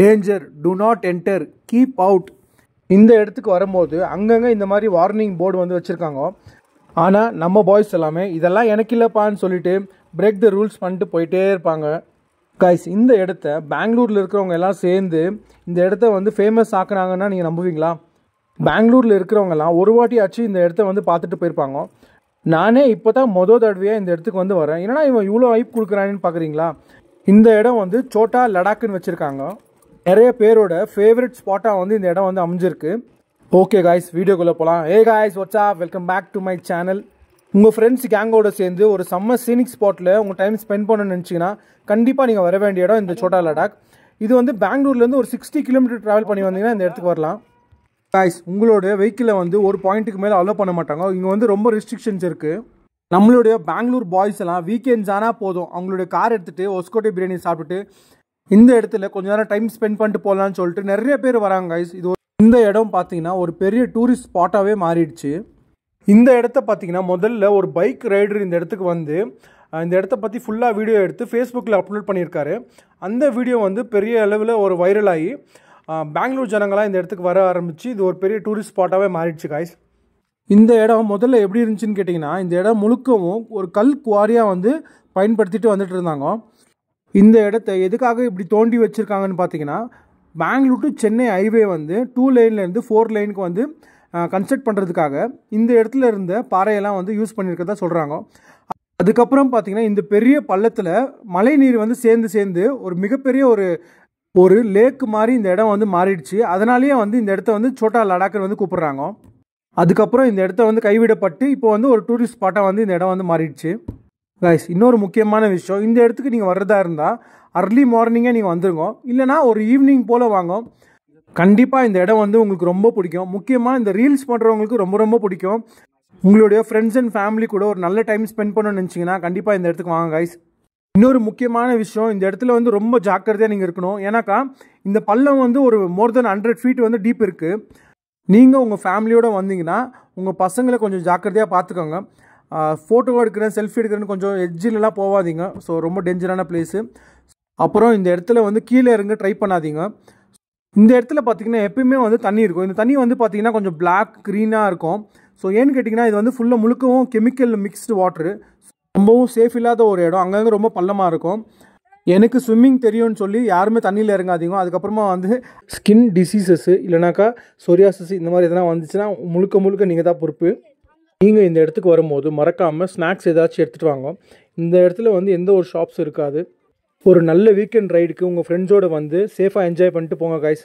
Danger, to not enter, keep out. இந்த இடத்துக்கு வரும்போது அங்கங்கே இந்த மாதிரி வார்னிங் போர்டு வந்து வச்சுருக்காங்க. ஆனால் நம்ம பாய்ஸ் எல்லாமே இதெல்லாம் எனக்கு இல்லைப்பான்னு சொல்லிட்டு பிரேக் த ரூல்ஸ் பண்ணிட்டு போயிட்டே இருப்பாங்க. கைஸ், இந்த இடத்த பெங்களூரில் இருக்கிறவங்க எல்லாம் சேர்ந்து இந்த இடத்த வந்து ஃபேமஸ் ஆக்குனாங்கன்னா நீங்கள் நம்புவீங்களா? பெங்களூரில் இருக்கிறவங்கலாம் ஒரு வாட்டி ஆச்சு இந்த இடத்த வந்து பார்த்துட்டு போயிருப்பாங்க. நானே இப்போ தான் தடவையாக இந்த இடத்துக்கு வந்து வரேன். என்னன்னா இவன் இவ்வளோ ஐப் கொடுக்குறான்னு பார்க்குறீங்களா? இந்த இடம் வந்து சோட்டா லடாக்குன்னு வச்சுருக்காங்க. நிறைய பேரோட ஃபேவரட் ஸ்பாட்டாக வந்து இந்த இடம் வந்து அமைஞ்சிருக்கு. ஓகே காய்ஸ், வீடியோக்குள்ளே போகலாம். Hey guys, what's up, welcome back to my channel. உங்கள் ஃப்ரெண்ட்ஸ் கேங்கோட சேர்ந்து ஒரு சம்மர் சீனிக் ஸ்பாட்டில் உங்கள் டைம் ஸ்பெண்ட் பண்ணணும்னு நினச்சிங்கன்னா கண்டிப்பாக நீங்கள் வர வேண்டிய இடம் இந்த சோட்டா லடாக். இது வந்து பெங்களூர்லேருந்து ஒரு 60 கிலோமீட்டர் ட்ராவல் பண்ணி வந்தீங்கன்னா இந்த இடத்துக்கு வரலாம். காய்ஸ், உங்களோட வெஹிக்கிளை வந்து ஒரு பாயிண்ட்டுக்கு மேலே அலோவ் பண்ண மாட்டாங்க. இங்கே வந்து ரொம்ப ரெஸ்ட்ரிக்ஷன்ஸ் இருக்குது. நம்மளுடைய பெங்களூர் பாய்ஸ் எல்லாம் வீக்கெண்ட்ஸ் ஆனால் போதும் அவங்களுடைய கார் எடுத்துகிட்டு ஒஸ்கோட்டை பிரியாணி சாப்பிட்டுட்டு இந்த இடத்துல கொஞ்ச நேரம் டைம் ஸ்பெண்ட் பண்ணிட்டு போகலான்னு சொல்லிட்டு நிறைய பேர் வராங்க காய்ஸ். இந்த இடம் பார்த்தீங்கன்னா ஒரு பெரிய டூரிஸ்ட் ஸ்பாட்டாகவே மாறிடுச்சு. இந்த இடத்த பார்த்தீங்கன்னா முதல்ல ஒரு பைக் ரைடர் இந்த இடத்துக்கு வந்து இந்த இடத்த பற்றி ஃபுல்லாக வீடியோ எடுத்து ஃபேஸ்புக்கில் அப்லோட் பண்ணியிருக்காரு. அந்த வீடியோ வந்து பெரிய அளவில் ஒரு வைரல் ஆகி பெங்களூர் ஜனங்களாக இந்த இடத்துக்கு வர ஆரம்பித்து இது ஒரு பெரிய டூரிஸ்ட் ஸ்பாட்டாகவே மாறிடுச்சு காய்ஸ். இந்த இடம் முதல்ல எப்படி இருந்துச்சுன்னு கேட்டிங்கன்னா, இந்த இடம் முழுக்கவும் ஒரு கல் குவாரியாக வந்து பயன்படுத்திட்டு வந்துட்டு இருந்தாங்க. இந்த இடத்த எதுக்காக இப்படி தோண்டி வச்சுருக்காங்கன்னு பார்த்தீங்கன்னா, பெங்களூர் டு சென்னை ஹைவே வந்து 2 லேன்லேருந்து 4 லேனுக்கு வந்து கன்ஸ்ட்ரக்ட் பண்ணுறதுக்காக இந்த இடத்துல இருந்த பாறையெல்லாம் வந்து யூஸ் பண்ணியிருக்கதா சொல்கிறாங்க. அதுக்கப்புறம் பார்த்தீங்கன்னா இந்த பெரிய பள்ளத்தில் மழை நீர் வந்து சேர்ந்து ஒரு மிகப்பெரிய ஒரு லேக் மாதிரி இந்த இடம் வந்து மாறிடுச்சு. அதனாலேயே வந்து இந்த இடத்த வந்து சோட்டா லடாக்குன்னு வந்து கூப்பிட்றாங்க. அதுக்கப்புறம் இந்த இடத்த வந்து கைவிடப்பட்டு இப்போ வந்து ஒரு டூரிஸ்ட் ஸ்பாட்டாக வந்து இந்த இடம் வந்து மாறிடுச்சு. கைஸ், இன்னொரு முக்கியமான விஷயம், இந்த இடத்துக்கு நீங்கள் வர்றதா இருந்தால் அர்லி மார்னிங்கே நீங்கள் வந்துருங்க, இல்லைனா ஒரு ஈவினிங் போல் வாங்க. கண்டிப்பாக இந்த இடம் வந்து உங்களுக்கு ரொம்ப பிடிக்கும். முக்கியமாக இந்த ரீல்ஸ் பண்ணுறவங்களுக்கு ரொம்ப ரொம்ப பிடிக்கும். உங்களுடைய ஃப்ரெண்ட்ஸ் அண்ட் ஃபேமிலி கூட ஒரு நல்ல டைம் ஸ்பெண்ட் பண்ணணும்னு நினச்சிங்கன்னா கண்டிப்பாக இந்த இடத்துக்கு வாங்க கைஸ். இன்னொரு முக்கியமான விஷயம், இந்த இடத்துல வந்து ரொம்ப ஜாக்கிரதையாக நீங்கள் இருக்கணும். ஏன்னாக்கா இந்த பள்ளம் வந்து ஒரு மோர் தென் 100 ஃபீட் வந்து டீப் இருக்குது. நீங்கள் உங்கள் ஃபேமிலியோடு வந்தீங்கன்னா உங்கள் பசங்களை கொஞ்சம் ஜாக்கிரதையாக பார்த்துக்கோங்க. ஃபோட்டோ எடுக்கிறேன், செல்ஃபி எடுக்கிறேன்னு கொஞ்சம் எட்ஜிலலாம் போகாதீங்க. ஸோ ரொம்ப டேஞ்சரான பிளேஸு. அப்புறம் இந்த இடத்துல வந்து கீழே இறங்க ட்ரை பண்ணாதீங்க. இந்த இடத்துல பார்த்தீங்கன்னா எப்பயுமே வந்து தண்ணி இருக்கும். இந்த தண்ணி வந்து பார்த்தீங்கன்னா கொஞ்சம் பிளாக் க்ரீனாக இருக்கும். ஸோ ஏன்னு கேட்டிங்கன்னா இது வந்து ஃபுல்லாக முழுக்கவும் கெமிக்கல் மிக்ஸ்டு வாட்ரு. ரொம்பவும் சேஃப் இல்லாத ஒரு இடம். அங்கங்கே ரொம்ப பள்ளமாக இருக்கும். எனக்கு ஸ்விம்மிங் தெரியும்னு சொல்லி யாருமே தண்ணியில் இறங்காதீங்க. அதுக்கப்புறமா வந்து ஸ்கின் டிசீசஸ்ஸு இல்லைனாக்கா சொரியாசிஸ் இந்த மாதிரி எதனா வந்துச்சுன்னா முழுக்க நீங்கள் தான் பொறுப்பு. நீங்கள் இந்த இடத்துக்கு வரும்போது மறக்காமல் ஸ்நாக்ஸ் ஏதாச்சும் எடுத்துகிட்டு வாங்க. இந்த இடத்துல வந்து எந்த ஒரு ஷாப்ஸ் இருக்காது. ஒரு நல்ல வீக்கெண்ட் ரைடுக்கு உங்கள் ஃப்ரெண்ட்ஸோடு வந்து சேஃபாக என்ஜாய் பண்ணிட்டு போங்க கைஸ்.